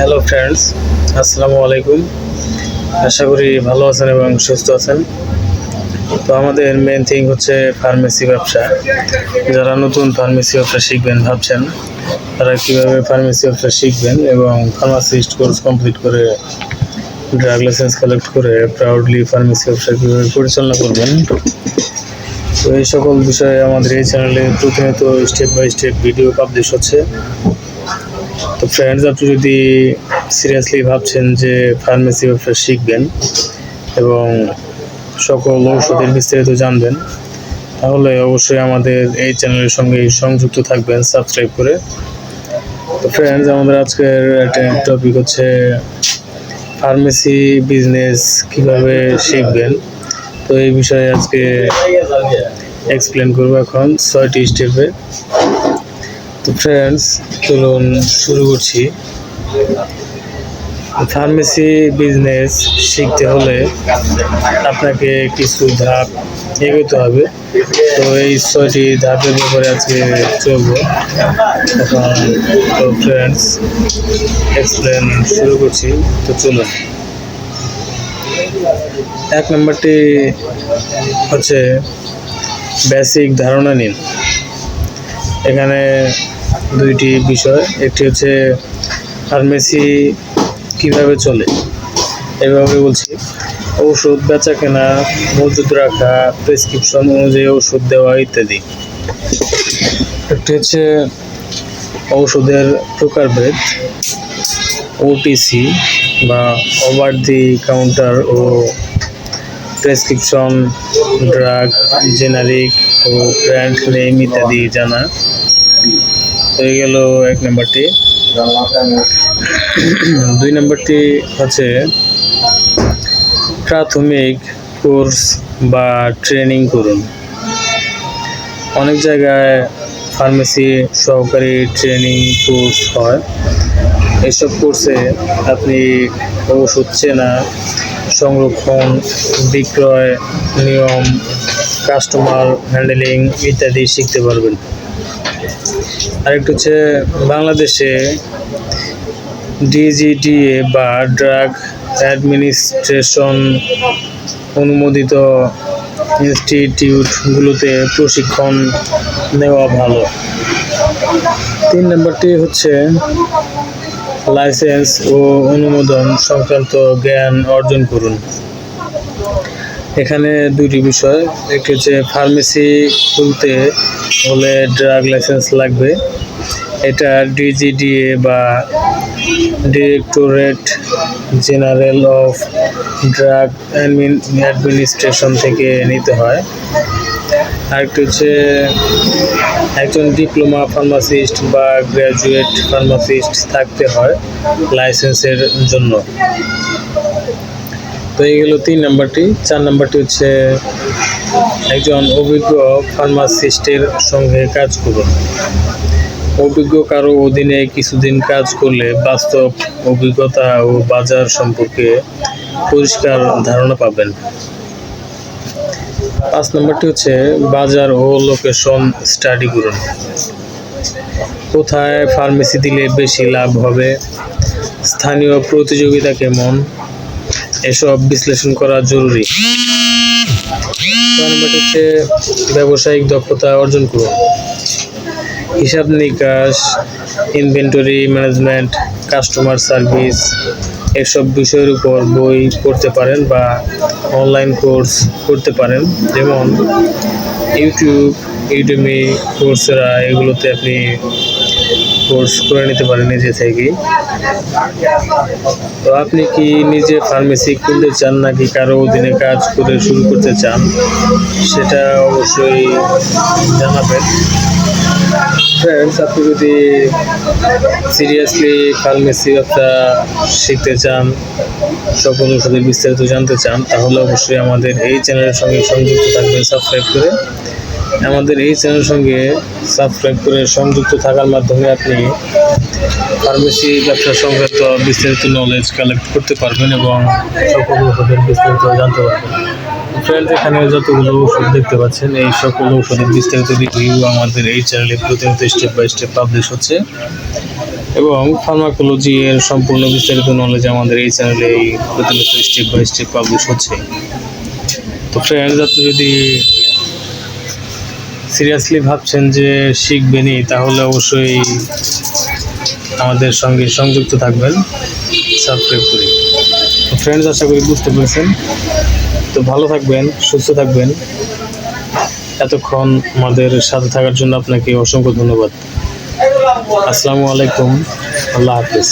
Hello friends, আসসালামু আলাইকুম। আশা করি ভালো আছেন এবং সুস্থ আছেন। তো আমাদের মেন থিং হচ্ছে ফার্মেসি ব্যবসা। যারা নতুন ফার্মেসি ব্যবসা শিখবেন ভাবছেন, তারা কীভাবে ফার্মেসি ব্যবসা শিখবেন এবং ফার্মাসিস্ট কোর্স কমপ্লিট করে ড্রাগ লাইসেন্স কালেক্ট করে প্রাউডলি ফার্মেসি ব্যবসা কীভাবে পরিচালনা করবেন, তো এই সকল বিষয়ে আমাদের এই চ্যানেলে প্রতিনিয়ত step by step video publish হচ্ছে। তো ফ্রেন্ডস, আপনি যদি সিরিয়াসলি ভাবছেন যে ফার্মেসি ব্যবসা শিখবেন এবং সকল ঔষধের বিস্তারিত জানবেন, তাহলে অবশ্যই আমাদের এই চ্যানেলের সঙ্গে সংযুক্ত থাকবেন সাবস্ক্রাইব করে। তো ফ্রেন্ডস, আমাদের আজকের একটা টপিক হচ্ছে ফার্মেসি বিজনেস কিভাবে শিখবেন। তো এই বিষয়ে আজকে এক্সপ্লেন করবো এখন 6টি স্টেপে। তো ফ্রেন্ডস, চলুন শুরু করছি। ফার্মেসি বিজনেস শিখতে হলে আপনাকে কিছু ধাপ এগোতে হবে। তো এই 6টি ধাপের ব্যাপারে আজকে চলবো এখন। তো ফ্রেন্ডস, এক্সপ্লেন শুরু করছি। তো চলুন। 1 নম্বরটি হচ্ছে বেসিক ধারণা নিন। এখানে 2টি বিষয়, একটি হচ্ছে ফার্মেসি কিভাবে চলে, এভাবে বলছি: ঔষধ বেচা কেনা, মজুদ রাখা, প্রেসক্রিপশন অনুযায়ী ওষুধ দেওয়া ইত্যাদি। একটি হচ্ছে ঔষধের প্রকারভেদ, ওটিসি বা ওভার দি কাউন্টার ও প্রেসক্রিপশন ড্রাগ, জেনারিক ও ব্র্যান্ড নেম ইত্যাদি জানা। হয়ে গেল 1 নম্বরটি। 2 নম্বরটি হচ্ছে প্রাথমিক কোর্স বা ট্রেনিং করুন। অনেক জায়গায় ফার্মেসি সহকারী ট্রেনিং কোর্স হয়। এসব কোর্সে আপনি ওষুধ চেনা, সংরক্ষণ, বিক্রয় নিয়ম, কাস্টমার হ্যান্ডেলিং ইত্যাদি শিখতে পারবেন। আরেকটা হচ্ছে বাংলাদেশে ডিজিডিএ বা ড্রাগ অ্যাডমিনিস্ট্রেশন অনুমোদিত ইনস্টিটিউটগুলোতে প্রশিক্ষণ নেওয়া ভালো। 3 নম্বরটি হচ্ছে লাইসেন্স ও অনুমোদন সংক্রান্ত জ্ঞান অর্জন করুন। এখানে 2টি বিষয়, একটি হচ্ছে ফার্মেসি খুলতে হলে ড্রাগ লাইসেন্স লাগবে। এটা ডিজিডিএ বা directorate general of drug administration থেকে নিতে হয়। আরেকটি হচ্ছে একজন ডিপ্লোমা ফার্মাসিস্ট বা গ্র্যাজুয়েট ফার্মাসিস্ট থাকতে হয় লাইসেন্সের জন্য। তো এই গেল 3 নম্বরটি। 4 নম্বরটি হচ্ছে একজন অভিজ্ঞ ফার্মাসিস্টের সঙ্গে কাজ করুন। অভিজ্ঞ কারো অধীনে কিছুদিন কাজ করলে বাস্তব অভিজ্ঞতা ও বাজার সম্পর্কে পরিষ্কার ধারণা পাবেন। 5 নম্বরটি হচ্ছে বাজার ও লোকেশন স্টাডি করুন। কোথায় ফার্মেসি দিলে বেশি লাভ হবে, স্থানীয় প্রতিযোগিতা কেমন, এসব বিশ্লেষণ করা জরুরি। 6 নম্বরটি হচ্ছে ব্যবসায়িক দক্ষতা অর্জন করুন। হিসাব নিকাশ, ইনভেন্টরি ম্যানেজমেন্ট, কাস্টমার সার্ভিস এসব বিষয়ের উপর বই পড়তে পারেন বা অনলাইন কোর্স করতে পারেন, যেমন ইউটিউব, ইউডেমি, কোর্সেরা, এগুলোতে আপনি কোর্স করে নিতে পারেন নিজে থেকেই। তো আপনি কি নিজে ফার্মেসি খুলতে চান নাকি কারো অধীনে কাজ করে শুরু করতে চান, সেটা অবশ্যই জানাবেন। ফ্রেন্ডস, আপনি যদি সিরিয়াসলি ফার্মেসি ব্যবসা শিখতে চান, সকল ওষুধের বিস্তারিত জানতে চান, তাহলে অবশ্যই আমাদের এই চ্যানেলের সঙ্গে সংযুক্ত থাকবেন সাবস্ক্রাইব করে। আমাদের এই চ্যানেলের সঙ্গে সাবস্ক্রাইব করে সংযুক্ত থাকার মাধ্যমে আপনি ফার্মেসি ব্যবসা সংক্রান্ত বিস্তারিত নলেজ কালেক্ট করতে পারবেন এবং সকল ওষুধের বিস্তারিত জানতে পারবেন। ফ্রেন্ডস, এখানে যতগুলো ওষুধ দেখতে পাচ্ছেন, এই সকল ওষুধের বিস্তারিত রিভিউ আমাদের এই চ্যানেলে প্রতিনিয়ত স্টেপ বাই স্টেপ পাবলিশ হচ্ছে। এবং ফার্মাকোলজি এর সম্পূর্ণ বিস্তারিত নলেজ আমাদের এই চ্যানেলে প্রতিনিয়ত স্টেপ বাই স্টেপ পাবলিশ হচ্ছে। তো ফ্রেন্ডস, আপনি যদি সিরিয়াসলি ভাবছেন যে শিখবেনই, তাহলে অবশ্যই আমাদের সঙ্গে সংযুক্ত থাকবেন, সাবস্ক্রাইব করে। তো ফ্রেন্ডস, আশা করি বুঝতে পেরেছেন। তো ভালো থাকবেন, সুস্থ থাকবেন। এতক্ষণ আমাদের সাথে থাকার জন্য আপনাকে অসংখ্য ধন্যবাদ। আসসালামু আলাইকুম, আল্লাহ হাফেজ।